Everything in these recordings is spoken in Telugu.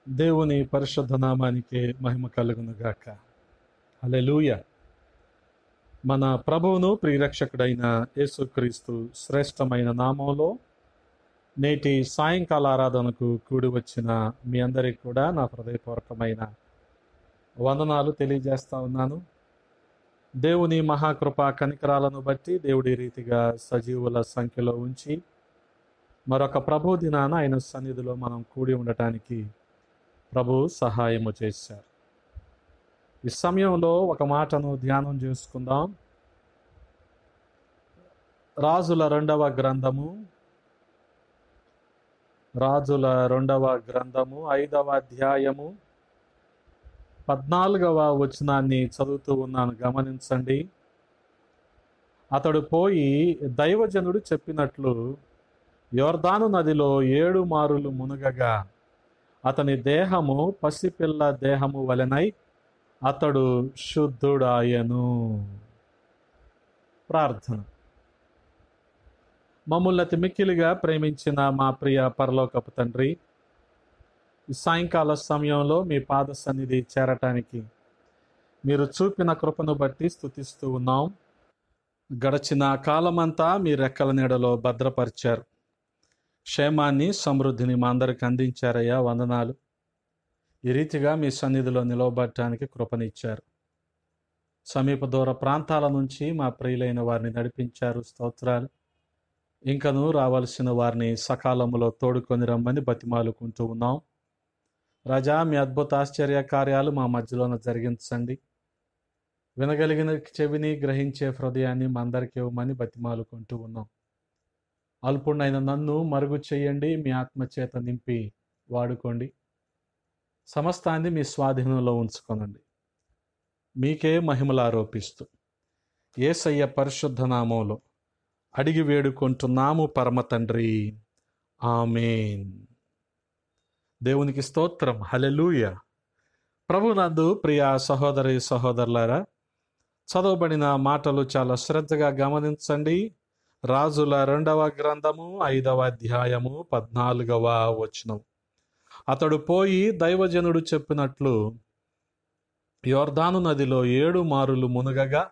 దేవుని పరిశుద్ధ నామానికి మహిమ కలుగును గాక. హల్లెలూయా. మన ప్రభువును ప్రియరక్షకుడైన యేసుక్రీస్తు శ్రేష్టమైన నామంలో నేటి సాయంకాల ఆరాధనకు కూడి వచ్చిన మీ అందరికీ కూడా నా హృదయపూర్వకమైన వందనాలు తెలియజేస్తా ఉన్నాను. దేవుని మహాకృపా కనికరాలను బట్టి దేవుడి రీతిగా సజీవుల సంఖ్యలో ఉంచి మరొక ప్రభు దినాన ఆయన సన్నిధిలో మనం కూడి ఉండటానికి ప్రభు సహాయము చేశారు. ఈ సమయంలో ఒక మాటను ధ్యానం చేసుకుందాం. రాజుల రెండవ గ్రంథము 5వ అధ్యాయము 14వ వచనాన్ని చదువుతూ ఉన్నాను, గమనించండి. అతడు పోయి దైవజనుడు చెప్పినట్లు యోర్దాను నదిలో 7 మారులు మునగగా అతని దేహము పసిపిల్ల దేహము వలెనై అతడు శుద్ధుడాయను. ప్రార్థన. మమ్ముల్ని అతి మిక్కిలిగా ప్రేమించిన మా ప్రియ పరలోకపు తండ్రి, ఈ సాయంకాల సమయంలో మీ పాద సన్నిధి చేరటానికి మీరు చూపిన కృపను బట్టి స్తుతిస్తూ ఉన్నాం. గడచిన కాలమంతా మీ రెక్కల నీడలో భద్రపరిచారు. క్షేమాన్ని సమృద్ధిని మా అందరికి అందించారయ్యా, వందనాలు. ఈ రీతిగా మీ సన్నిధిలో నిలవబడటానికి కృపనిచ్చారు. సమీప దూర ప్రాంతాల నుంచి మా ప్రియులైన వారిని నడిపించారు, స్తోత్రాలు. ఇంకనూ రావాల్సిన వారిని సకాలంలో తోడుకొని రమ్మని బతిమాలుకుంటూ ఉన్నాం. రాజా, మీ అద్భుత ఆశ్చర్య కార్యాలు మా మధ్యలోన జరిగించండి. వినగలిగిన చెవిని, గ్రహించే హృదయాన్ని మా అందరికీ ఇవ్వమని బతిమాలుకుంటూ ఉన్నాం. అల్పుడైన నన్ను మరుగు చేయండి, మీ ఆత్మచేత నింపి వాడుకోండి. సమస్తాన్ని మీ స్వాధీనంలో ఉంచుకోనండి. మీకే మహిమలు ఆరోపిస్తూ యేసయ్య పరిశుద్ధ నామంలో అడిగి వేడుకుంటున్నాము పరమ తండ్రి, ఆమేన్. దేవునికి స్తోత్రం. హల్లెలూయా. ప్రభునందు ప్రియ సహోదరి సహోదరులారా, చదవబడిన మాటలు చాలా శ్రద్ధగా గమనించండి. రాజుల 2వ గ్రంథము 5వ అధ్యాయము 14వ వచనం. అతడు పోయి దైవజనుడు చెప్పినట్లు యోర్దాను నదిలో 7 మారులు మునగగా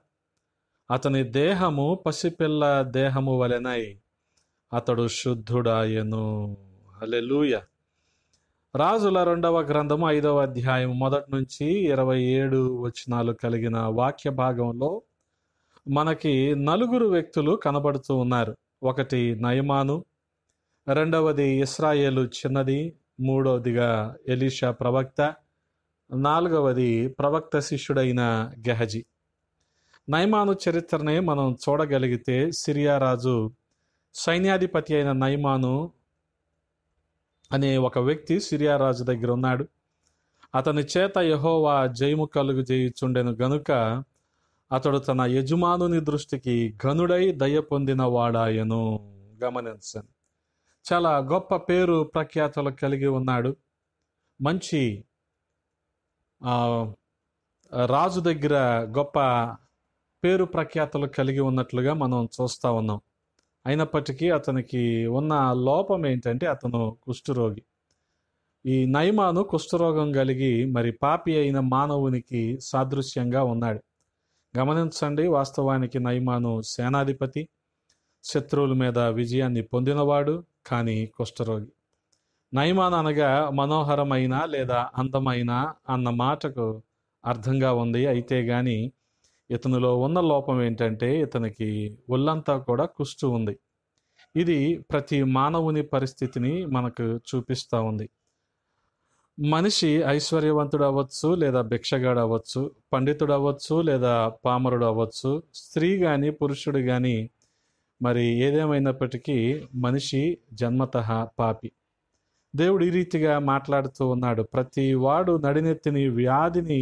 అతని దేహము పసిపిల్ల దేహము వలెనై అతడు శుద్ధుడాయను. హల్లెలూయా. రాజుల 2వ గ్రంథము 5వ అధ్యాయం 1 నుంచి 27 వచనాలు కలిగిన వాక్య భాగంలో మనకి 4 వ్యక్తులు కనబడుతూ ఉన్నారు. ఒకటి నయమాను, రెండవది ఇశ్రాయేలు చిన్నది, మూడవదిగా ఎలీషా ప్రవక్త, నాలుగవది ప్రవక్త శిష్యుడైన గెహజీ. నయమాను చరిత్రనే మనం చూడగలిగితే సిరియా రాజు సైన్యాధిపతి అయిన నయమాను అనే ఒక వ్యక్తి సిరియా రాజు దగ్గర ఉన్నాడు. అతని చేత యెహోవా జయము కలుగు చేయుచుండెను గనుక అతడు తన యజమానుని దృష్టికి ఘనుడై దయ పొందిన వాడాయను. గమనించండి, చాలా గొప్ప పేరు ప్రఖ్యాతులు కలిగి ఉన్నాడు. మంచి రాజు దగ్గర గొప్ప పేరు ప్రఖ్యాతులు కలిగి ఉన్నట్లుగా మనం చూస్తూ ఉన్నాం. అయినప్పటికీ అతనికి ఉన్న లోపం ఏంటంటే అతను కుష్ఠరోగి. ఈ నయమాను కుష్ఠరోగం కలిగి మరి పాపి అయిన మానవునికి సాదృశ్యంగా ఉన్నాడు. గమనించండి, వాస్తవానికి నయమాను సేనాధిపతి, శత్రువుల మీద విజయాన్ని పొందినవాడు, కానీ కుష్ఠరోగి. నయమాను అనగా మనోహరమైన లేదా అందమైన అన్న మాటకు అర్థంగా ఉంది. అయితే గాని ఇతనిలో ఉన్న లోపం ఏంటంటే ఇతనికి ఒళ్ళంతా కూడా కుష్టు ఉంది. ఇది ప్రతి మానవుని పరిస్థితిని మనకు చూపిస్తూ ఉంది. మనిషి ఐశ్వర్యవంతుడు అవ్వచ్చు లేదా భిక్షగాడు అవ్వచ్చు, పండితుడు అవ్వచ్చు లేదా పామరుడు అవ్వచ్చు, స్త్రీ కానీ పురుషుడు కానీ, మరి ఏదేమైనప్పటికీ మనిషి జన్మతః పాపి. దేవుడు ఈ రీతిగా మాట్లాడుతూ ఉన్నాడు. ప్రతి వాడు నడినెత్తిని వ్యాధిని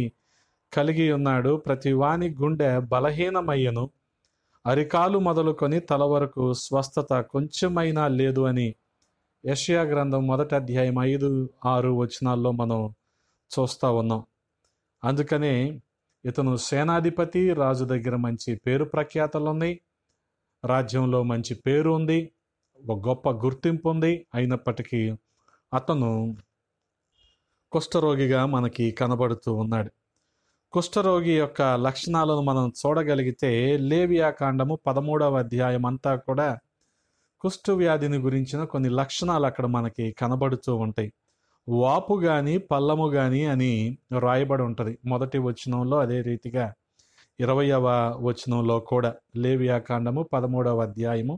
కలిగి ఉన్నాడు, ప్రతి వాని గుండె బలహీనమయ్యను, అరికాలు మొదలుకొని తల వరకు స్వస్థత కొంచెమైనా లేదు అని యెషయా గ్రంథం 1వ అధ్యాయం 5-6 వచనాల్లో మనం చూస్తూ ఉన్నాం. అందుకనే ఇతను సేనాధిపతి, రాజు దగ్గర మంచి పేరు ప్రఖ్యాతలు ఉన్నాయి, రాజ్యంలో మంచి పేరు ఉంది, ఒక గొప్ప గుర్తింపు ఉంది. అయినప్పటికీ అతను కుష్ఠరోగిగా మనకి కనబడుతూ ఉన్నాడు. కుష్ఠరోగి యొక్క లక్షణాలను మనం చూడగలిగితే లేవియా కాండము 13వ అధ్యాయం అంతా కూడా కుష్ఠ వ్యాధిని గురించిన కొన్ని లక్షణాలు అక్కడ మనకి కనబడుతూ ఉంటాయి. వాపు గాని పల్లము గాని అని రాయబడి ఉంటుంది మొదటి వచనంలో, అదే రీతిగా 20వ వచనంలో కూడా. లేవియా కాండము 13వ అధ్యాయము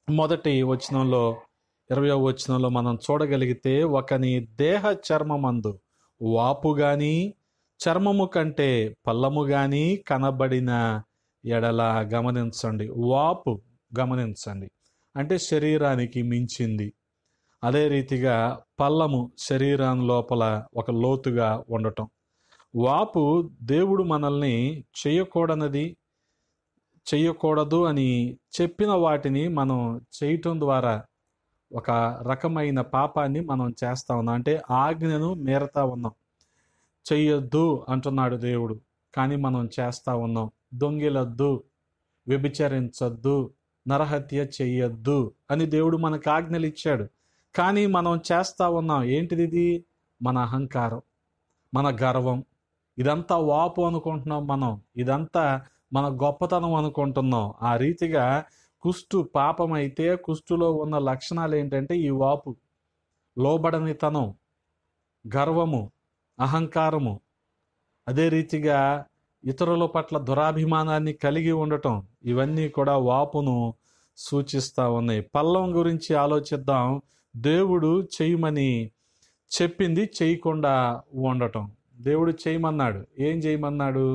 మొదటి వచనంలో 20వ వచనంలో మనం చూడగలిగితే, ఒకని దేహ చర్మమందు వాపు గాని చర్మము కంటే పల్లము గాని కనబడిన ఎడల, గమనించండి, వాపు గమనించండి అంటే శరీరానికి మించింది. అదే రీతిగా పల్లము శరీరం లోపల ఒక లోతుగా ఉండటం. వాపు దేవుడు మనల్ని చేయకూడదు అని చెప్పిన వాటిని మనం చేయటం ద్వారా ఒక రకమైన పాపాన్ని మనం చేస్తా ఉన్నాం. అంటే ఆజ్ఞను మీరతా ఉన్నాం. చెయ్యొద్దు అంటున్నాడు దేవుడు, కానీ మనం చేస్తా ఉన్నాం. దొంగిలొద్దు, వ్యభిచరించొద్దు, నరహత్య చెయ్యొద్దు అని దేవుడు మనకు ఆజ్ఞలు ఇచ్చాడు, కానీ మనం చేస్తా ఉన్నాం. ఏంటిది? మన అహంకారం, మన గర్వం. ఇదంతా వాపు అనుకుంటున్నాం మనం, ఇదంతా మన గొప్పతనం అనుకుంటున్నాం. ఆ రీతిగా కుష్టు పాపం అయితే కుష్టులో ఉన్న లక్షణాలు ఏంటంటే ఈ వాపు, లోబడనితనం, గర్వము, అహంకారము. అదే రీతిగా ఇతరుల పట్ల దురాభిమానాన్ని కలిగి ఉండటం. ఇవన్నీ కూడా వాపును సూచిస్తూ ఉన్నాయి. పల్లం గురించి ఆలోచిద్దాం. దేవుడు చేయమని చెప్పింది చేయకుండా ఉండటం. దేవుడు చేయమన్నాడు, ఏం చేయమన్నాడు?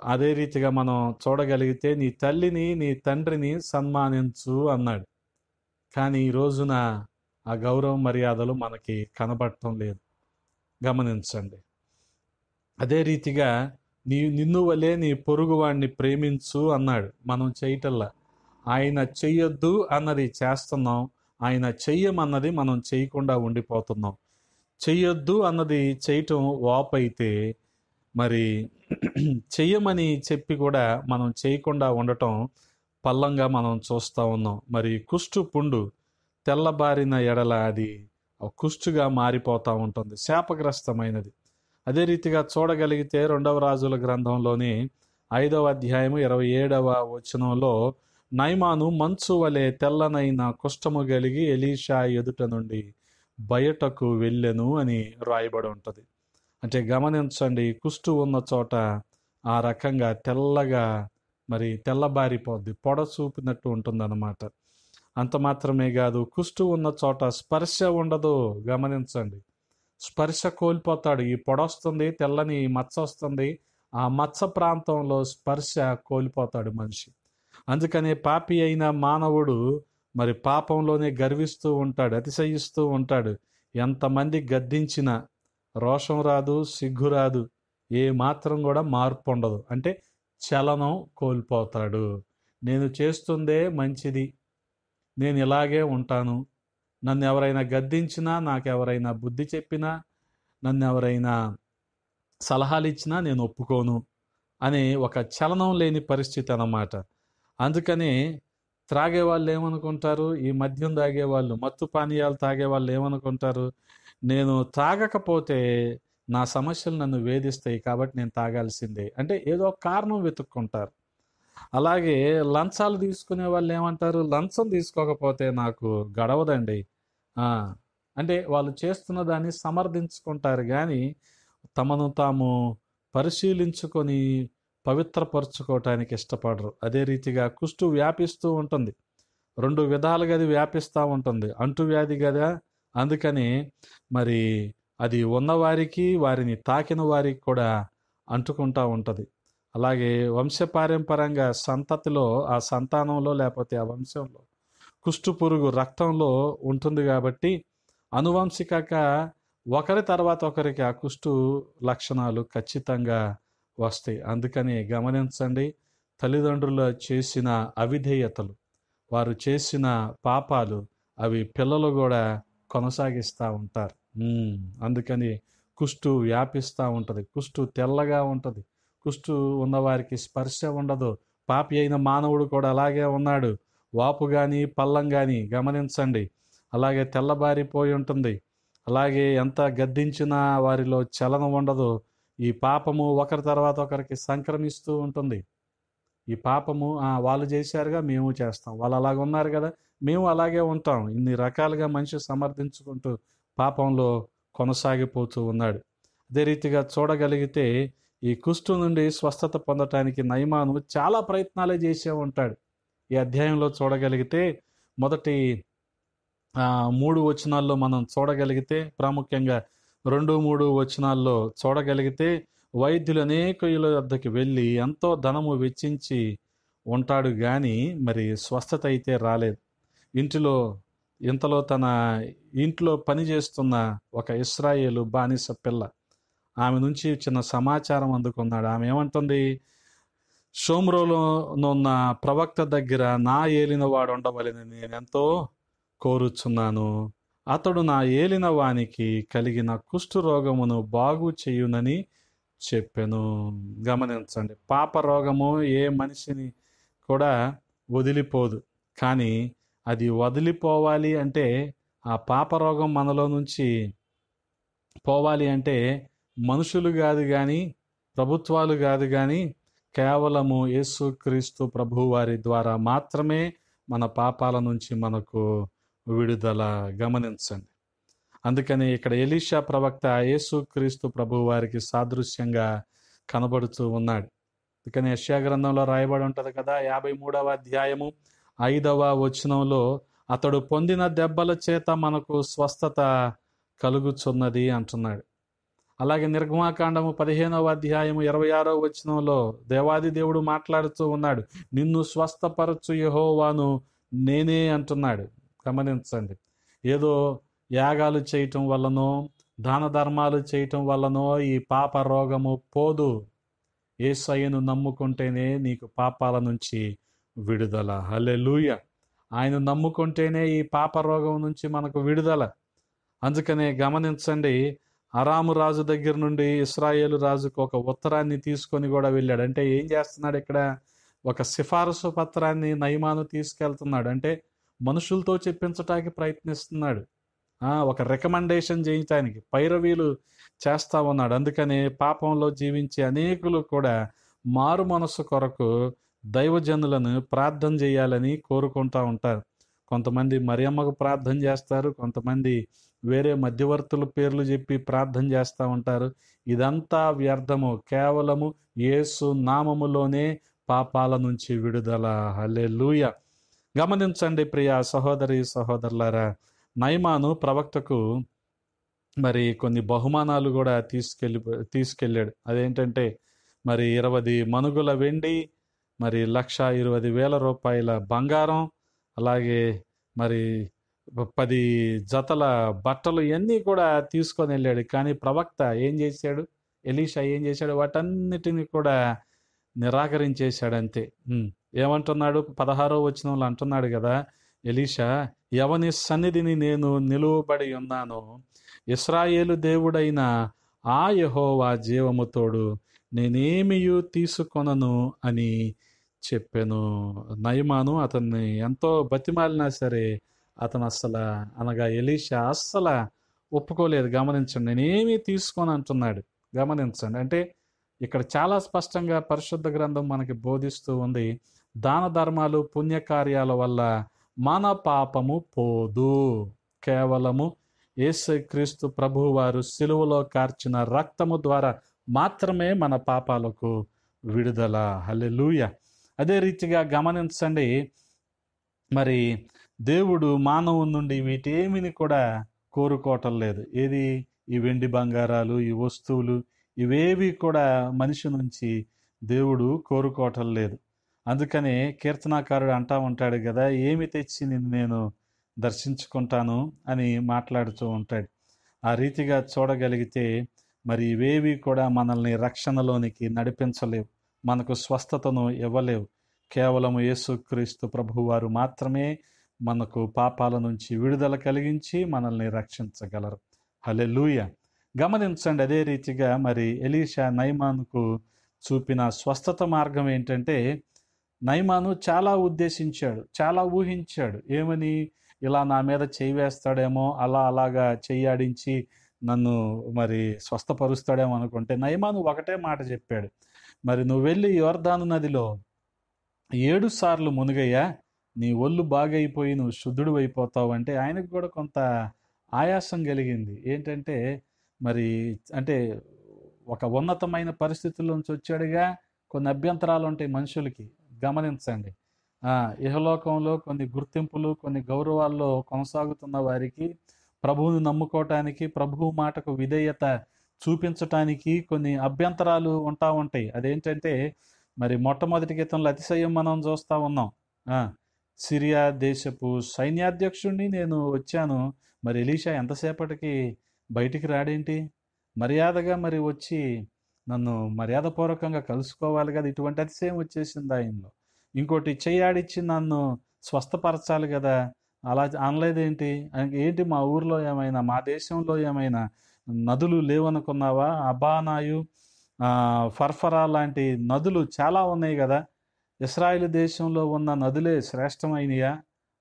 అదే రీతిగా మనం చూడగలిగితే నీ తల్లిని నీ తండ్రిని సన్మానించు అన్నాడు. కానీ ఈ రోజున ఆ గౌరవ మర్యాదలు మనకి కనబడటం లేదు. గమనించండి. అదే రీతిగా నిన్ను వలే నీ పొరుగువాడిని ప్రేమించు అన్నాడు. మనం చేయటల్లా. ఆయన చెయ్యొద్దు అన్నది చేస్తున్నాం, ఆయన చెయ్యమన్నది మనం చేయకుండా ఉండిపోతున్నాం. చెయ్యొద్దు అన్నది చేయటం వాపైతే, మరి చెయ్యమని చెప్పి కూడా మనం చేయకుండా ఉండటం పల్లంగా మనం చూస్తూ ఉన్నాం. మరి కుష్టు పుండు తెల్లబారిన ఎడల అది కుష్టుగా మారిపోతూ ఉంటుంది, శాపగ్రస్తమైనది. అదే రీతిగా చూడగలిగితే 2వ రాజుల గ్రంథంలోని 5వ అధ్యాయము 27వ వచనంలో, నైమాను మంచు వలె తెల్లనైన కుష్ఠము కలిగి ఎలీషా ఎదుట నుండి బయటకు వెళ్ళెను అని రాయబడి ఉంటుంది. అంటే గమనించండి, కుష్టు ఉన్న చోట ఆ రకంగా తెల్లగా మరి తెల్లబారిపోద్ది, పొడ చూపినట్టు ఉంటుందన్నమాట. అంత మాత్రమే కాదు, కుష్టు ఉన్న చోట స్పర్శ ఉండదు. గమనించండి, స్పర్శ కోల్పోతాడు. ఈ పొడొస్తుంది, తెల్లని మచ్చ వస్తుంది, ఆ మచ్చ ప్రాంతంలో స్పర్శ కోల్పోతాడు మనిషి. అందుకనే పాపి అయిన మానవుడు మరి పాపంలోనే గర్విస్తూ ఉంటాడు, అతిశయిస్తూ ఉంటాడు. ఎంతమంది గద్దించినా రోషం రాదు, సిగ్గు రాదు, ఏ మాత్రం కూడా మార్పు ఉండదు. అంటే చలనం కోల్పోతాడు. నేను చేస్తుందే మంచిది, నేను ఇలాగే ఉంటాను, నన్ను ఎవరైనా గద్దించినా, నాకెవరైనా బుద్ధి చెప్పినా, నన్ను ఎవరైనా సలహాలు ఇచ్చినా నేను ఒప్పుకోను అనే ఒక చలనం లేని పరిస్థితి అన్నమాట. అందుకని త్రాగే వాళ్ళు ఏమనుకుంటారు? ఈ మద్యం తాగేవాళ్ళు, మత్తు పానీయాలు తాగే వాళ్ళు ఏమనుకుంటారు? నేను తాగకపోతే నా సమస్యలు నన్ను వేధిస్తాయి, కాబట్టి నేను తాగాల్సిందే అంటే ఏదో కారణం వెతుక్కుంటారు. అలాగే లంచాలు తీసుకునే వాళ్ళు ఏమంటారు? లంచం తీసుకోకపోతే నాకు గడవదండి అంటే వాళ్ళు చేస్తున్న దాన్ని సమర్థించుకుంటారు, కానీ తమను తాము పరిశీలించుకొని పవిత్రపరచుకోవటానికి ఇష్టపడరు. అదే రీతిగా కుష్టు వ్యాపిస్తూ ఉంటుంది, 2 విధాలుగా అది వ్యాపిస్తూ ఉంటుంది. అంటువ్యాధి కదా, అందుకని మరి అది ఉన్నవారికి, వారిని తాకిన వారికి కూడా అంటుకుంటూ ఉంటుంది. అలాగే వంశపారంపరంగా సంతతిలో, ఆ సంతానంలో లేకపోతే ఆ వంశంలో కుష్టు పురుగు రక్తంలో ఉంటుంది కాబట్టి అనువంశికంగా ఒకరి తర్వాత ఒకరికి ఆ కుష్టు లక్షణాలు ఖచ్చితంగా వస్తాయి. అందుకని గమనించండి, తల్లిదండ్రులు చేసిన అవిధేయతలు, వారు చేసిన పాపాలు, అవి పిల్లలు కూడా కొనసాగిస్తూ ఉంటారు. అందుకని కుష్టు వ్యాపిస్తూ ఉంటుంది. కుష్టు తెల్లగా ఉంటుంది. కుష్టు ఉన్నవారికి స్పర్శ ఉండదు. పాపి అయిన మానవుడు కూడా అలాగే ఉన్నాడు. వాపు కానీ పల్లం కానీ గమనించండి అలాగే తెల్లబారిపోయి ఉంటుంది. అలాగే ఎంత గద్దించినా వారిలో చలనం ఉండదు. ఈ పాపము ఒకరి తర్వాత ఒకరికి సంక్రమిస్తూ ఉంటుంది. ఈ పాపము వాళ్ళు చేశారుగా మేము చేస్తాం, వాళ్ళు అలాగ ఉన్నారు కదా మేము అలాగే ఉంటాం, ఇన్ని రకాలుగా మనిషి సమర్థించుకుంటూ పాపంలో కొనసాగిపోతూ ఉన్నాడు. అదే రీతిగా చూడగలిగితే ఈ కుష్టు నుండి స్వస్థత పొందటానికి నయమాను చాలా ప్రయత్నాలే చేసే ఉంటాడు. ఈ అధ్యాయంలో చూడగలిగితే మొదటి 3 వచనాల్లో మనం చూడగలిగితే, ప్రాముఖ్యంగా 2-3 వచనాల్లో చూడగలిగితే, వైద్యులు అనేకుల వద్దకు వెళ్ళి ఎంతో ధనము వెచ్చించి ఉంటాడు కానీ మరి స్వస్థత అయితే రాలేదు. ఇంతలో తన ఇంట్లో పనిచేస్తున్న ఒక ఇశ్రాయేలు బానిస పిల్ల, ఆమె నుంచి చిన్న సమాచారం అందుకున్నాడు. ఆమె ఏమంటుంది, షోమ్రోనున్న ప్రవక్త దగ్గర నా ఏలిన వాడు ఉండవలెనని నేనెంతో కోరుచున్నాను, అతడు నా ఏలిన వానికి కలిగిన కుష్ఠరోగమును బాగు చేయునని చెప్పెను. గమనించండి, పాప రోగము ఏ మనిషిని కూడా వదిలిపోదు, కానీ అది వదిలిపోవాలి అంటే, ఆ పాప రోగం మనలో నుంచి పోవాలి అంటే మనుషులు కాదు కానీ, ప్రభుత్వాలు కాదు కానీ, కేవలము యేసుక్రీస్తు ప్రభువు వారి ద్వారా మాత్రమే మన పాపాల నుంచి మనకు విడుదల. గమనించండి, అందుకని ఇక్కడ ఎలీషా ప్రవక్త యేసుక్రీస్తు ప్రభువు వారికి సాదృశ్యంగా కనబడుతూ ఉన్నాడు. అందుకని యెషయా గ్రంథంలో రాయబడి ఉంటుంది కదా, 53వ అధ్యాయము 5వ వచనంలో, అతడు పొందిన దెబ్బల చేత మనకు స్వస్థత కలుగుచున్నది అంటున్నాడు. అలాగే నిర్గమాకాండము 15వ అధ్యాయము 26వ వచనంలో దేవాది దేవుడు మాట్లాడుతూ ఉన్నాడు, నిన్ను స్వస్థపరచు యెహోవాను నేనే అంటున్నాడు. గమనించండి, ఏదో యాగాలు చేయటం వల్లనో దాన ధర్మాలు చేయటం వల్లనో ఈ పాప రోగము పోదు. యేసయ్యను నమ్ముకుంటేనే నీకు పాపాల నుంచి విడుదల. హల్లెలూయా. ఆయన నమ్ముకుంటేనే ఈ పాప రోగం నుంచి మనకు విడుదల. అందుకనే గమనించండి, అరాము రాజు దగ్గర నుండి ఇశ్రాయేలు రాజుకు ఒక ఉత్తరాన్ని తీసుకొని కూడా వెళ్ళాడు. అంటే ఏం చేస్తున్నాడు ఇక్కడ, ఒక సిఫారసు పత్రాన్ని నయమాను తీసుకెళ్తున్నాడు. అంటే మనుషులతో చెప్పించటానికి ప్రయత్నిస్తున్నాడు, ఒక రికమెండేషన్ చేయటానికి పైరవీలు చేస్తా ఉన్నాడు. అందుకని పాపంలో జీవించే అనేకులు కూడా మారు మనసు కొరకు దైవజనులను ప్రార్థన చేయాలని కోరుకుంటూ ఉంటారు. కొంతమంది మరియమ్మకు ప్రార్థన చేస్తారు, కొంతమంది వేరే మధ్యవర్తుల పేర్లు చెప్పి ప్రార్థన చేస్తూ ఉంటారు. ఇదంతా వ్యర్థము, కేవలము యేసు నామములోనే పాపాల నుంచి విడుదల. హల్లెలూయా. గమనించండి ప్రియ సహోదరి సహోదరులారా, నయమాను ప్రవక్తకు మరి కొన్ని బహుమానాలు కూడా తీసుకెళ్ళాడు. అదేంటంటే మరి 20 మనుగుల వెండి, మరి 1,20,000 రూపాయల బంగారం, అలాగే మరి 10 జతల బట్టలు, ఇవన్నీ కూడా తీసుకొని వెళ్ళాడు. కానీ ప్రవక్త ఏం చేశాడు, ఎలీషా ఏం చేశాడు, వాటన్నిటిని కూడా నిరాకరించేశాడు. అంతే. ఏమంటున్నాడు, 16వ వచనంలో అంటున్నాడు కదా, ఎలీషా, ఎవని సన్నిధిని నేను నిలువబడి ఉన్నానో, ఇశ్రాయేలు దేవుడైన ఆ యెహోవా జీవము తోడు నేనేమియు తీసుకొనను అని చెప్పాను. నయమాను అతన్ని ఎంతో బతిమాలినా సరే అతను అనగా ఎలీషా అస్సలు ఒప్పుకోలేదు. గమనించండి, నేనేమీ తీసుకొని అంటున్నాడు. గమనించండి, అంటే ఇక్కడ చాలా స్పష్టంగా పరిశుద్ధ గ్రంథం మనకి బోధిస్తూ ఉంది, దాన ధర్మాలు పుణ్యకార్యాల వల్ల మన పాపము పోదు. కేవలము యేసుక్రీస్తు ప్రభువు వారు సిలువలో కార్చిన రక్తము ద్వారా మాత్రమే మన పాపాలకు విడుదల. హల్లెలూయా. అదే రీతిగా గమనించండి, మరి దేవుడు మానవుని నుండి వీటేమిని కూడా కోరుకోవటం లేదు. ఏది, ఈ వెండి బంగారాలు, ఈ వస్తువులు, ఇవేవి కూడా మనిషి నుంచి దేవుడు కోరుకోవటం లేదు. అందుకనే కీర్తనాకారుడు అంటా ఉంటాడు కదా, ఏమి తెచ్చి నిన్ను నేను దర్శించుకుంటాను అని మాట్లాడుతూ ఉంటాడు. ఆ రీతిగా చూడగలిగితే మరి ఇవేవి కూడా మనల్ని రక్షణలోనికి నడిపించలేవు, మనకు స్వస్థతను ఇవ్వలేవు. కేవలము యేసుక్రీస్తు ప్రభువారు మాత్రమే మనకు పాపాల నుంచి విడుదల కలిగించి మనల్ని రక్షించగలరు. హల్లెలూయా. గమనించండి, అదే రీతిగా మరి ఎలీషా నయమానుకు చూపిన స్వస్థత మార్గం ఏంటంటే, నయమాను చాలా ఉద్దేశించాడు, చాలా ఊహించాడు. ఏమని, ఇలా నా మీద చేయి వేస్తాడేమో, అలాగా చెయ్యాడించి నన్ను మరి స్వస్థపరుస్తాడేమో అనుకుంటే నయమాను ఒకటే మాట చెప్పాడు, మరి నువ్వు వెళ్ళి యోర్దాను నదిలో 7 సార్లు మునిగయ్యా, నీ ఒళ్ళు బాగైపోయి నువ్వు శుద్ధుడు అయిపోతావు అంటే ఆయనకు కూడా కొంత ఆయాసం కలిగింది. ఏంటంటే మరి అంటే ఒక ఉన్నతమైన పరిస్థితుల్లోంచి వచ్చాడుగా, కొన్ని అభ్యంతరాలు ఉంటాయి మనుషులకి, గమనించండి. ఇహలోకంలో కొన్ని గుర్తింపులు, కొన్ని గౌరవాల్లో కొనసాగుతున్న వారికి ప్రభువుని నమ్ముకోవటానికి, ప్రభువు మాటకు విధేయత చూపించటానికి కొన్ని అభ్యంతరాలు ఉంటాయి. అదేంటంటే మరి మొట్టమొదటి గీతంలో అతిశయం మనం చూస్తూ ఉన్నాం. సిరియా దేశపు సైన్యాధ్యక్షుడిని నేను వచ్చాను, మరి ఎలీషా ఎంతసేపటికి బయటికి రాడేంటి, మర్యాదగా మరి వచ్చి నన్ను మర్యాదపూర్వకంగా కలుసుకోవాలి కదా, ఇటువంటి అతిశయం వచ్చేసింది ఆయనలో. ఇంకోటి చెయ్యాడిచ్చి నన్ను స్వస్థపరచాలి కదా, అలా అనలేదేంటి, ఏంటి మా ఊర్లో ఏమైనా, మా దేశంలో ఏమైనా నదులు లేవనుకున్నావా, అబానాయు ఫర్ఫరా లాంటి నదులు చాలా ఉన్నాయి కదా, ఇశ్రాయేలు దేశంలో ఉన్న నదులే శ్రేష్టమైనయా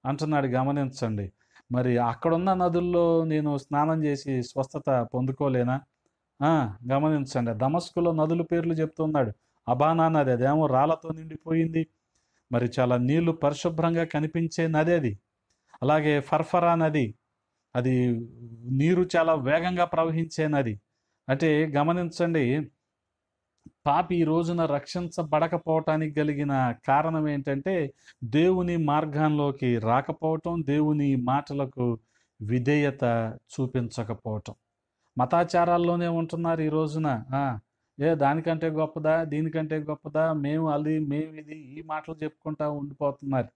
అంటున్నాడు. గమనించండి, మరి అక్కడున్న నదుల్లో నేను స్నానం చేసి స్వస్థత పొందుకోలేనా? గమనించండి, దమస్కులో నదుల పేర్లు చెప్తున్నాడు. అబానా నది, అదేమో రాళ్లతో నిండిపోయింది, మరి చాలా నీళ్లు పరిశుభ్రంగా కనిపించే నది అది. అలాగే ఫర్ఫరా నది, అది నీరు చాలా వేగంగా ప్రవహించే నది. అంటే గమనించండి, పాపి ఈ రోజున రక్షించబడకపోవటానికి కలిగిన కారణం ఏంటంటే దేవుని మార్గంలోకి రాకపోవటం, దేవుని మాటలకు విధేయత చూపించకపోవటం. మతాచారాల్లోనే ఉంటున్నారు ఈ రోజున. దానికంటే గొప్పదా, దీనికంటే గొప్పదా, మేము ఇది, ఈ మాటలు చెప్పుకుంటా ఉండిపోతున్నారు.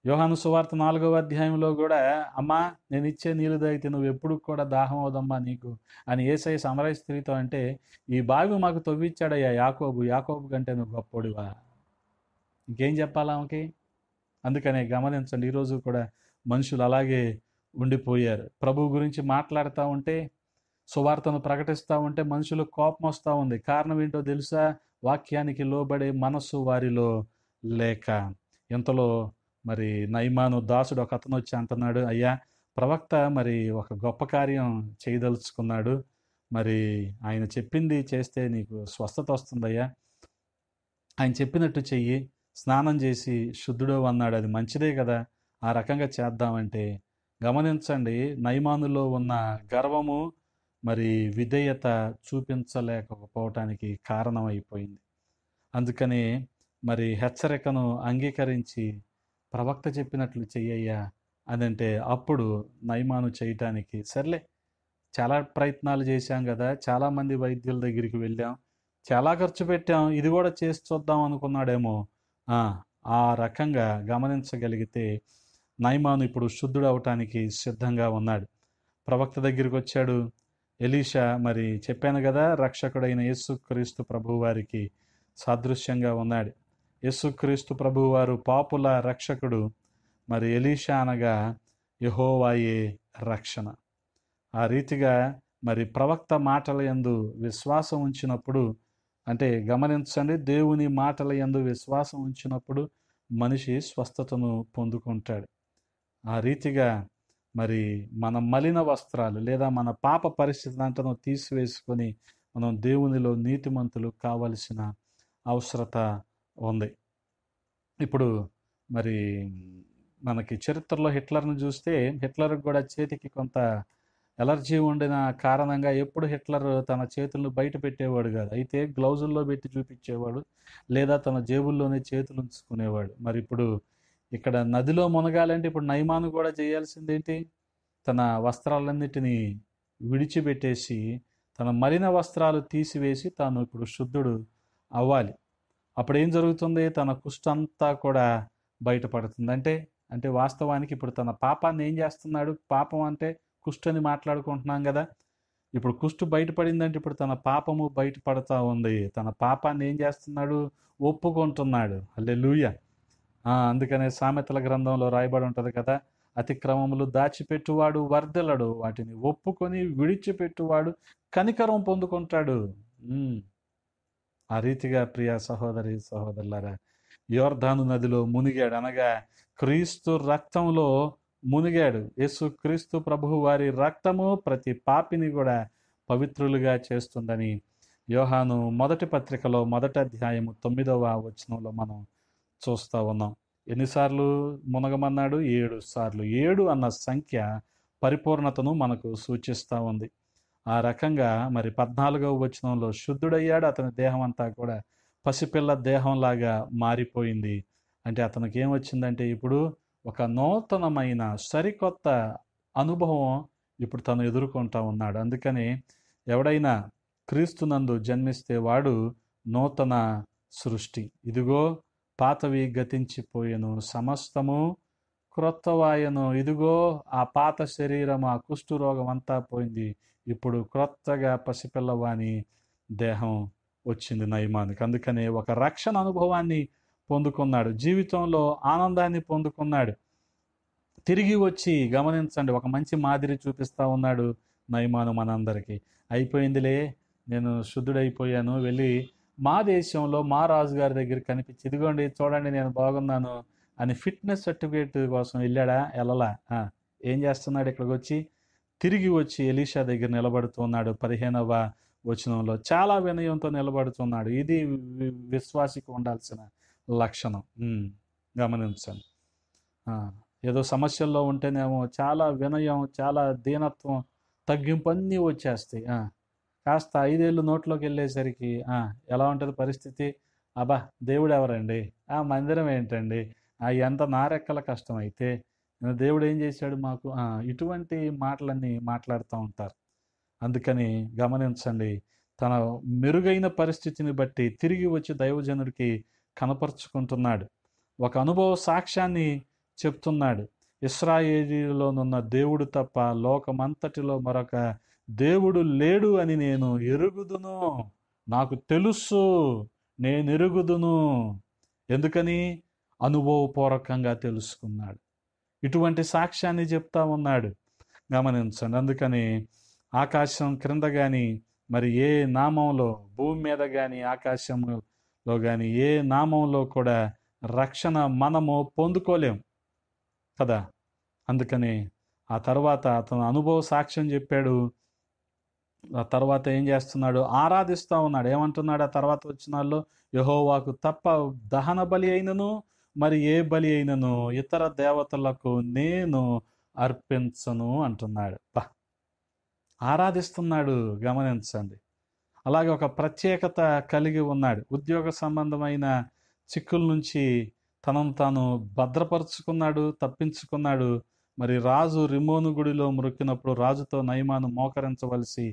యోహాను సువార్త 4వ అధ్యాయంలో కూడా, అమ్మా నేను ఇచ్చే నీళ్ళు తాగితే నువ్వు ఎప్పుడు కూడా దాహం అవదమ్మా నీకు అని యేసయ్య సమరయ స్త్రీతో అంటే, ఈ బావి మాకు తవ్విచ్చాడయ్యా యాకోబు కంటే నువ్వు గొప్పోడివా, ఇంకేం చెప్పాలా ఆమెకి? అందుకనే గమనించండి, ఈరోజు కూడా మనుషులు అలాగే ఉండిపోయారు. ప్రభు గురించి మాట్లాడుతూ ఉంటే, సువార్తను ప్రకటిస్తూ ఉంటే మనుషులకు కోపం వస్తూ ఉంది. కారణం ఏంటో తెలుసా? వాక్యానికి లోబడే మనస్సు వారిలో లేక. ఇంతలో మరి నయమాను దాసుడు ఒక అతను వచ్చి అంటున్నాడు, అయ్యా ప్రవక్త మరి ఒక గొప్ప కార్యం చేయదలుచుకున్నాడు, మరి ఆయన చెప్పింది చేస్తే నీకు స్వస్థత వస్తుందయ్యా, ఆయన చెప్పినట్టు చెయ్యి, స్నానం చేసి శుద్ధుడు అన్నాడు. అది మంచిదే కదా, ఆ రకంగా చేద్దామంటే గమనించండి, నయమానులో ఉన్న గర్వము మరి విధేయత చూపించలేకపోవటానికి కారణమైపోయింది. అందుకని మరి హెచ్చరికను అంగీకరించి ప్రవక్త చెప్పినట్లు చెయ్యయ్యా అదంటే అప్పుడు నయమాను చేయటానికి సర్లే, చాలా ప్రయత్నాలు చేశాం కదా, చాలామంది వైద్యుల దగ్గరికి వెళ్ళాం, చాలా ఖర్చు పెట్టాం, ఇది కూడా చేసి చూద్దాం అనుకున్నాడేమో. ఆ రకంగా గమనించగలిగితే నయమాను ఇప్పుడు శుద్ధుడు అవటానికి సిద్ధంగా ఉన్నాడు. ప్రవక్త దగ్గరికి వచ్చాడు. ఎలీషా మరి చెప్పాను కదా, రక్షకుడైన యేసుక్రీస్తు ప్రభువు వారికి సాదృశ్యంగా ఉన్నాడు. యేసుక్రీస్తు ప్రభువారు పాపుల రక్షకుడు, మరి ఎలీషా అనగా యెహోవాయే రక్షణ. ఆ రీతిగా మరి ప్రవక్త మాటల యందు విశ్వాసం ఉంచినప్పుడు, అంటే గమనించండి, దేవుని మాటల యందు విశ్వాసం ఉంచినప్పుడు మనిషి స్వస్థతను పొందుకుంటాడు. ఆ రీతిగా మరి మన మలిన వస్త్రాలు లేదా మన పాప పరిస్థితి అంతను తీసివేసుకొని మనం దేవునిలో నీతిమంతులు కావలసిన అవసరత ఉంది. ఇప్పుడు మరి మనకి చరిత్రలో హిట్లర్ను చూస్తే, హిట్లర్కి కూడా చేతికి కొంత ఎలర్జీ ఉండిన కారణంగా ఎప్పుడు హిట్లర్ తన చేతులను బయట పెట్టేవాడు కాదు, అయితే గ్లౌజుల్లో పెట్టి చూపించేవాడు, లేదా తన జేబుల్లోనే చేతులు ఉంచుకునేవాడు. మరి ఇప్పుడు ఇక్కడ నదిలో మునగాలంటే ఇప్పుడు నయమాను కూడా చేయాల్సిందేంటి? తన వస్త్రాలన్నిటినీ విడిచిపెట్టేసి తన మలిన వస్త్రాలు తీసివేసి తాను ఇప్పుడు శుద్ధుడు అవ్వాలి. అప్పుడు ఏం జరుగుతుంది? తన కుష్టంతా కూడా బయటపడుతుంది. అంటే వాస్తవానికి ఇప్పుడు తన పాపాన్ని ఏం చేస్తున్నాడు? పాపం అంటే కుష్టు అని మాట్లాడుకుంటున్నాం కదా, ఇప్పుడు కుష్టు బయటపడిందంటే ఇప్పుడు తన పాపము బయటపడతా ఉంది. తన పాపాన్ని ఏం చేస్తున్నాడు? ఒప్పుకుంటున్నాడు. హల్లెలూయా. అందుకనే సామెతల గ్రంథంలో రాయబడి ఉంటుంది కదా, అతిక్రమములు దాచిపెట్టువాడు వర్ధిల్లడు, వాటిని ఒప్పుకొని విడిచిపెట్టువాడు కనికరం పొందుకుంటాడు. ఆ రీతిగా ప్రియ సహోదరి సహోదరులారా, యోర్దాను నదిలో మునిగాడు, అనగా క్రీస్తు రక్తంలో మునిగాడు. యేసుక్రీస్తు ప్రభువు వారి రక్తము ప్రతి పాపిని కూడా పవిత్రులుగా చేస్తుందని యోహాను మొదటి పత్రికలో మొదటి అధ్యాయము 9వ వచనంలో మనం చూస్తూ ఉన్నాం. ఎన్నిసార్లు మునగమన్నాడు? 7 సార్లు. 7 అన్న సంఖ్య పరిపూర్ణతను మనకు సూచిస్తూ ఉంది. ఆ రకంగా మరి 14వ వచనంలో శుద్ధుడయ్యాడు, అతని దేహం అంతా కూడా పసిపిల్ల దేహంలాగా మారిపోయింది. అంటే అతనికి ఏమొచ్చిందంటే ఇప్పుడు ఒక నూతనమైన సరికొత్త అనుభవం ఇప్పుడు తను ఎదుర్కొంటా ఉన్నాడు. అందుకని ఎవడైనా క్రీస్తునందు జన్మిస్తే వాడు నూతన సృష్టి. ఇదిగో పాతవి గతించిపోయెను, సమస్తము క్రొత్తవాయను. ఇదిగో ఆ పాత శరీరం, ఆ కుష్ఠరోగం అంతా పోయింది. ఇప్పుడు క్రొత్తగా పసిపిల్లవాని దేహం వచ్చింది నయమానికి. అందుకనే ఒక రక్షణ అనుభవాన్ని పొందుకున్నాడు, జీవితంలో ఆనందాన్ని పొందుకున్నాడు. తిరిగి వచ్చి గమనించండి, ఒక మంచి మాదిరి చూపిస్తూ ఉన్నాడు నయమాను మనందరికీ. అయిపోయిందిలే, నేను శుద్ధుడైపోయాను, వెళ్ళి మా దేశంలో మా రాజుగారి దగ్గర కనిపించి ఇదిగోండి చూడండి నేను బాగున్నాను అని ఫిట్నెస్ సర్టిఫికేట్ కోసం వెళ్ళాడా? వెళ్ళలా. ఏం చేస్తున్నాడు? ఇక్కడికి వచ్చి తిరిగి వచ్చి ఎలీషా దగ్గర నిలబడుతున్నాడు. 15వ వచనంలో చాలా వినయంతో నిలబడుతున్నాడు. ఇది విశ్వాసికి ఉండాల్సిన లక్షణం. గమనించండి. ఏదో సమస్యల్లో ఉంటేనేమో చాలా వినయం, చాలా దీనత్వం, తగ్గింపు అన్నీ వచ్చేస్తాయి. కాస్త 5 ఏళ్ళు నోట్లోకి వెళ్ళేసరికి ఎలా ఉంటుంది పరిస్థితి? అబ్బా దేవుడు ఎవరండి, మందిరం ఏంటండి, ఎంత నారెక్కల కష్టం అయితే దేవుడు ఏం చేశాడు మాకు, ఇటువంటి మాటలన్నీ మాట్లాడుతూ ఉంటారు. అందుకని గమనించండి, తన మెరుగైన పరిస్థితిని బట్టి తిరిగి వచ్చి దైవజనుడికి కనపరుచుకుంటున్నాడు. ఒక అనుభవ సాక్ష్యాన్ని చెప్తున్నాడు. ఇశ్రాయేలీలోనున్న దేవుడు తప్ప లోకమంతటిలో మరొక దేవుడు లేడు అని నేను ఎరుగుదును, నాకు తెలుసు, నేను ఎరుగుదును. ఎందుకని? అనుభవపూర్వకంగా తెలుసుకున్నాడు. ఇటువంటి సాక్ష్యాన్ని చెప్తా ఉన్నాడు. గమనించండి. అందుకని ఆకాశం క్రింద కానీ, మరి ఏ నామంలో, భూమి మీద కానీ ఆకాశంలో కానీ ఏ నామంలో కూడా రక్షణ మనము పొందుకోలేం కదా. అందుకని ఆ తర్వాత అతను అనుభవ సాక్ష్యం చెప్పాడు. ఆ తర్వాత ఏం చేస్తున్నాడు? ఆరాధిస్తూ ఉన్నాడు. ఏమంటున్నాడు ఆ తర్వాత వచనాల్లో? యెహోవాకు తప్ప దహన బలి అయినను మరి ఏ బలి అయినను ఇతర దేవతలకు నేను అర్పించను అంటున్నాడు. ఆరాధిస్తున్నాడు. గమనించండి. అలాగే ఒక ప్రత్యేకత కలిగి ఉన్నాడు. ఉద్యోగ సంబంధమైన చిక్కుల నుంచి తనను తాను భద్రపరుచుకున్నాడు, తప్పించుకున్నాడు. మరి రాజు రిమోను గుడిలో మ్రొక్కినప్పుడు రాజుతో నయమాను మోకరించవలసి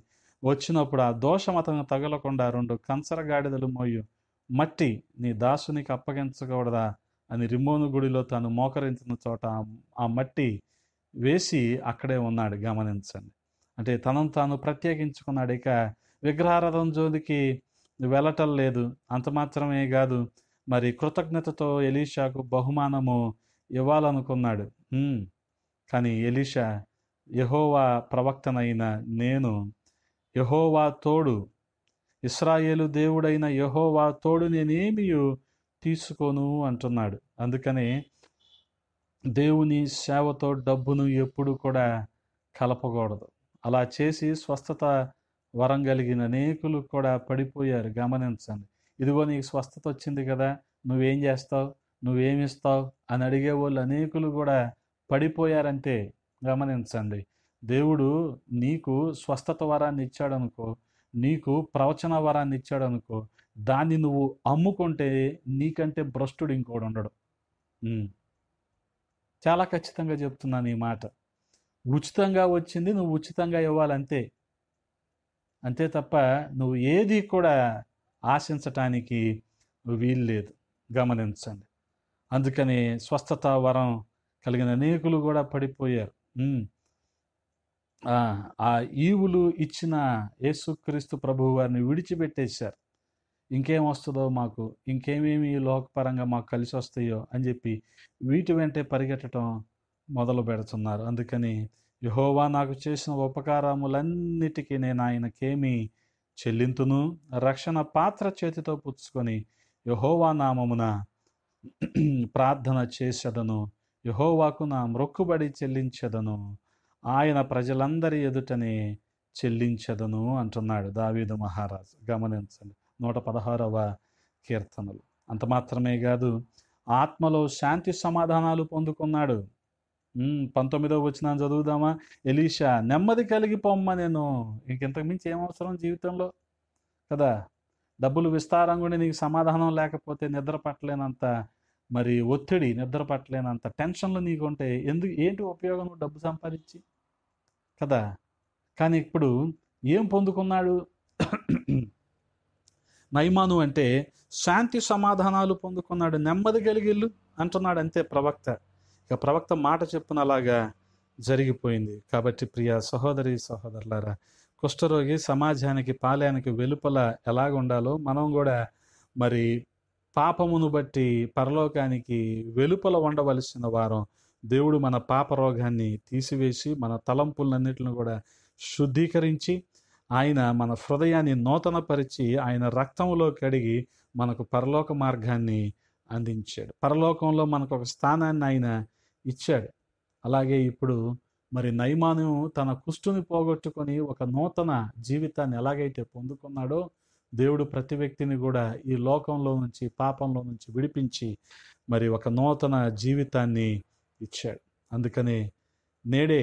వచ్చినప్పుడు ఆ దోషం అతను తగలకుండా 2 కంచరగాడిదలు మోయు మట్టి నీ దాసునికి అప్పగించకూడదా అని రిమోను గుడిలో తాను మోకరించిన చోట ఆ మట్టి వేసి అక్కడే ఉన్నాడు. గమనించండి. అంటే తనను తాను ప్రత్యేకించుకున్నాడు. ఇక విగ్రహారాధన జోలికి వెళ్ళటం లేదు. అంత మాత్రమే కాదు, మరి కృతజ్ఞతతో ఎలీషాకు బహుమానము ఇవ్వాలనుకున్నాడు. కానీ ఎలీషా యెహోవా ప్రవక్తనైన నేను, యెహోవా తోడు, ఇశ్రాయేలు దేవుడైన యెహోవా తోడు నేనేమి తీసుకోను అంటున్నాడు. అందుకని దేవుని సేవతో డబ్బును ఎప్పుడు కూడా కలపకూడదు. అలా చేసి స్వస్థత వరం కలిగిన అనేకులు కూడా పడిపోయారు. గమనించండి. ఇదిగో నీకు స్వస్థత వచ్చింది కదా, నువ్వేం చేస్తావు, నువ్వేమిస్తావు అని అడిగే వాళ్ళు అనేకులు కూడా పడిపోయారంటే గమనించండి. దేవుడు నీకు స్వస్థత వరాన్ని ఇచ్చాడనుకో, నీకు ప్రవచన వరాన్ని ఇచ్చాడనుకో, దాన్ని నువ్వు అమ్ముకుంటే నీకంటే భ్రష్టుడు ఇంకోడు ఉండడు. చాలా ఖచ్చితంగా చెప్తున్నాను ఈ మాట. ఉచితంగా వచ్చింది నువ్వు ఉచితంగా ఇవ్వాలంతే, అంతే తప్ప నువ్వు ఏది కూడా ఆశించటానికి వీలు లేదు. గమనించండి. అందుకని స్వస్థత వరం కలిగిన అనేకులు కూడా పడిపోయారు. ఆ ఈవులు ఇచ్చిన యేసుక్రీస్తు ప్రభువు వారిని విడిచిపెట్టేశారు. ఇంకేం వస్తుందో మాకు, ఇంకేమేమి లోకపరంగా మాకు కలిసి వస్తాయో అని చెప్పి వీటి వెంటే పరిగెట్టడం మొదలు పెడుతున్నారు. అందుకని యెహోవా నాకు చేసిన ఉపకారములన్నిటికీ నేను ఆయనకేమి చెల్లింతును, రక్షణ పాత్ర చేతితో పుచ్చుకొని యెహోవా నామమున ప్రార్థన చేసేదను, యెహోవాకు నా మ్రొక్కుబడి చెల్లించెదను, ఆయన ప్రజలందరి ఎదుటనే చెల్లించెదను అంటున్నాడు దావీదు మహారాజు. గమనించండి, 116వ కీర్తనలు. అంత మాత్రమే కాదు, ఆత్మలో శాంతి సమాధానాలు పొందుకున్నాడు. 19వ వచనం చదువుదామా? ఎలీషా నెమ్మది కలిగి పొమ్మ, నేను ఇంకెంతకు మించి ఏం అవసరం జీవితంలో కదా. డబ్బులు విస్తారంగా ఉండి నీకు సమాధానం లేకపోతే, నిద్ర పట్టలేనంత మరి ఒత్తిడి, నిద్ర పట్టలేనంత టెన్షన్లు నీకుంటే ఏంటి ఉపయోగం నువ్వు డబ్బు సంపాదించి కదా. కానీ ఇప్పుడు ఏం పొందుకున్నాడు నయమాను అంటే? శాంతి సమాధానాలు పొందుకున్నాడు, నెమ్మది కలిగిల్లు అంటున్నాడు. అంతే ప్రవక్త. ఇక ప్రవక్త మాట చెప్పున అలాగా జరిగిపోయింది. కాబట్టి ప్రియ సహోదరి సహోదరులారా, కుష్ఠరోగి సమాజానికి పాలయానికి వెలుపల ఎలాగ ఉండాలో మనం కూడా మరి పాపమును బట్టి పరలోకానికి వెలుపల ఉండవలసిన వారం. దేవుడు మన పాప రోగాన్ని తీసివేసి మన తలంపులన్నిటిని కూడా శుద్ధీకరించి ఆయన మన హృదయాన్ని నూతనపరిచి ఆయన రక్తములో కడిగి మనకు పరలోక మార్గాన్ని అందించాడు. పరలోకంలో మనకు ఒక స్థానాన్ని ఆయన ఇచ్చాడు. అలాగే ఇప్పుడు మరి నయమాను తన కుష్టుని పోగొట్టుకొని ఒక నూతన జీవితాన్ని ఎలాగైతే పొందుకున్నాడో, దేవుడు ప్రతి వ్యక్తిని కూడా ఈ లోకంలో నుంచి, పాపంలో నుంచి విడిపించి మరి ఒక నూతన జీవితాన్ని ఇచ్చాడు. అందుకనే నేడే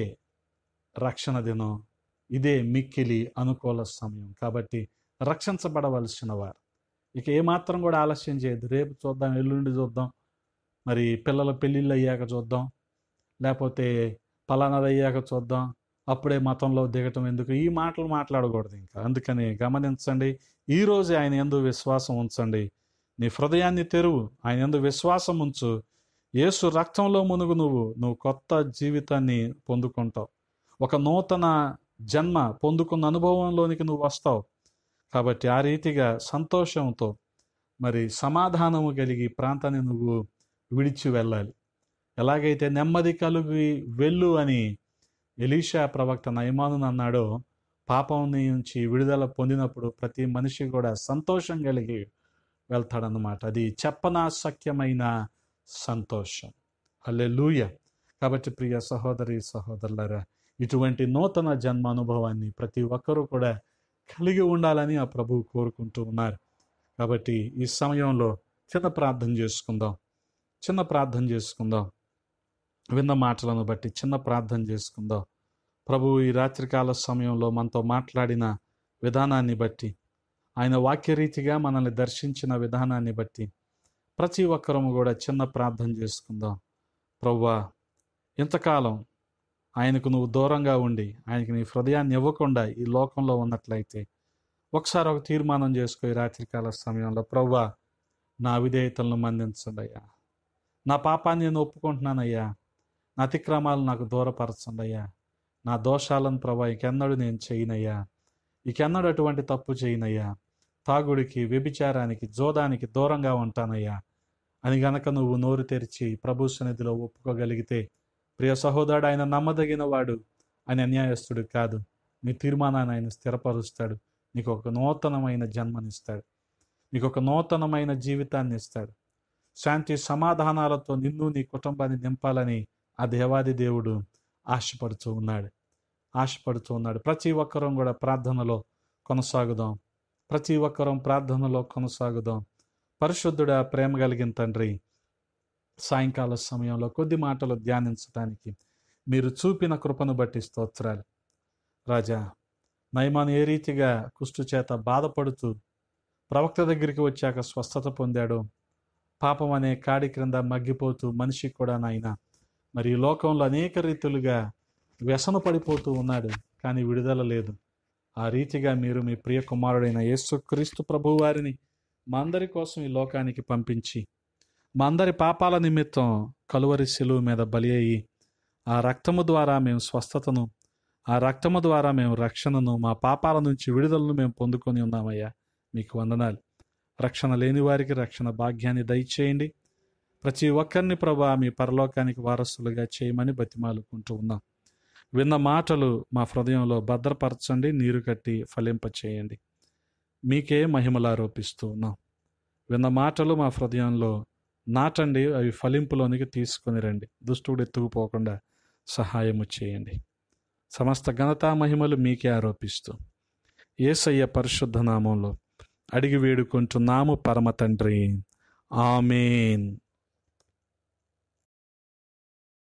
రక్షణ దినం, ఇదే మిక్కిలి అనుకూల సమయం. కాబట్టి రక్షించబడవలసిన వారు ఇక ఏమాత్రం కూడా ఆలస్యం చేయదు. రేపు చూద్దాం, ఎల్లుండి చూద్దాం, మరి పిల్లల పెళ్ళిళ్ళు అయ్యాక చూద్దాం, లేకపోతే పలానాది అయ్యాక చూద్దాం, అప్పుడే మతంలో దిగటం ఎందుకు, ఈ మాటలు మాట్లాడకూడదు ఇంకా. అందుకని గమనించండి, ఈరోజే ఆయన యందు విశ్వాసం ఉంచండి. నీ హృదయాన్ని తెరువు, ఆయన యందు విశ్వాసం ఉంచు. యేసు రక్తంలో మునుగు, నువ్వు కొత్త జీవితాన్ని పొందుకుంటావు. ఒక నూతన జన్మ పొందుకున్న అనుభవంలోనికి నువ్వు వస్తావు. కాబట్టి ఆ రీతిగా సంతోషంతో మరి సమాధానము కలిగి ప్రాంతాన్ని నువ్వు విడిచి వెళ్ళాలి. ఎలాగైతే నెమ్మది కలిగి వెళ్ళు అని ఎలీషా ప్రవక్త నయమానును అన్నాడో, పాపం నుంచి విడుదల పొందినప్పుడు ప్రతి మనిషి కూడా సంతోషం కలిగి వెళ్తాడన్నమాట. అది చెప్పనాశక్యమైన సంతోషం. హల్లెలూయా. కాబట్టి ప్రియ సహోదరి సహోదరులారా, ఇటువంటి నూతన జన్మ అనుభవాన్ని ప్రతి ఒక్కరూ కూడా కలిగి ఉండాలని ఆ ప్రభువు కోరుకుంటూ ఉన్నారు. కాబట్టి ఈ సమయంలో చిన్న ప్రార్థన చేసుకుందాం. విన్న మాటలను బట్టి చిన్న ప్రార్థన చేసుకుందాం. ప్రభువు ఈ రాత్రికాల సమయంలో మనతో మాట్లాడిన విధానాన్ని బట్టి, ఆయన వాక్యరీతిగా మనల్ని దర్శించిన విధానాన్ని బట్టి ప్రతి ఒక్కరము కూడా చిన్న ప్రార్థన చేసుకుందాం. ప్రభువా, ఇంతకాలం ఆయనకు నువ్వు దూరంగా ఉండి, ఆయనకి నీ హృదయాన్ని ఇవ్వకుండా ఈ లోకంలో ఉన్నట్లయితే ఒకసారి ఒక తీర్మానం చేసుకో. ఈ రాత్రికాల సమయంలో, ప్రభువా, నా విధేయతలను మన్నించండి అయ్యా, నా పాపాన్ని నేను ఒప్పుకుంటున్నానయ్యా, నా అతిక్రమాలు నాకు దూరపరచండి అయ్యా, నా దోషాలను ప్రభా ఇకెన్నడూ నేను చేయనయ్యా, ఇకెన్నడూ అటువంటి తప్పు చేయనయ్యా, తాగుడికి, వ్యభిచారానికి, జోదానికి దూరంగా ఉంటానయ్యా అని గనక నువ్వు నోరు తెరిచి ప్రభు సన్నిధిలో ఒప్పుకోగలిగితే, ప్రియ సహోదరుడు, ఆయన నమ్మదగిన వాడు, ఆయన అన్యాయస్తుడు కాదు. నీ తీర్మానాన్ని ఆయన స్థిరపరుస్తాడు. నీకు ఒక నూతనమైన జన్మనిస్తాడు, నీకు ఒక నూతనమైన జీవితాన్ని ఇస్తాడు. శాంతి సమాధానాలతో నిన్ను, నీ కుటుంబాన్ని నింపాలని ఆ దేవాది దేవుడు ఆశపడుతూ ఉన్నాడు. ప్రతి ఒక్కరం కూడా ప్రార్థనలో కొనసాగుదాం. పరిశుద్ధుడా, ప్రేమ కలిగిన తండ్రి, సాయంకాల సమయంలో కొద్ది మాటలు ధ్యానించడానికి మీరు చూపిన కృపను బట్టి స్తోత్రాలు. రాజా, నయమాను ఏ రీతిగా కుష్టు చేత బాధపడుతూ ప్రవక్త దగ్గరికి వచ్చాక స్వస్థత పొందాడో, పాపం అనే కాడి క్రింద మగ్గిపోతూ మనిషి కూడా నాయన మరి ఈ లోకంలో అనేక రీతులుగా వ్యసన పడిపోతూ ఉన్నాడు, కానీ విడుదల లేదు. ఆ రీతిగా మీరు మీ ప్రియ కుమారుడైన యేసుక్రీస్తు ప్రభువు వారిని మా అందరి కోసం ఈ లోకానికి పంపించి, మా అందరి పాపాల నిమిత్తం కలువరి శిలువ మీద బలి అయ్యి, ఆ రక్తము ద్వారా మేము స్వస్థతను, ఆ రక్తము ద్వారా మేము రక్షణను, మా పాపాల నుంచి విడుదలను మేము పొందుకొని ఉన్నామయ్యా. మీకు వందనాలు. రక్షణ లేని వారికి రక్షణ భాగ్యాన్ని దయచేయండి. ప్రతి ఒక్కరిని ప్రభా మీ పరలోకానికి వారసులుగా చేయమని బతిమాలుకుంటూ ఉన్నాం. విన్న మాటలు మా హృదయంలో భద్రపరచండి, నీరు కట్టి ఫలింపచేయండి. మీకే మహిమలు ఆరోపిస్తూ ఉన్నాం. విన్న మాటలు మా హృదయంలో నాటండి, అవి ఫలింపులోనికి తీసుకొని రండి. దుష్టుడు ఎత్తుకుపోకుండా సహాయము చేయండి. సమస్త ఘనతా మహిమలు మీకే ఆరోపిస్తూ యేసయ్య పరిశుద్ధ నామంలో అడిగి వేడుకుంటున్నాము పరమ తండ్రి. ఆమేన్.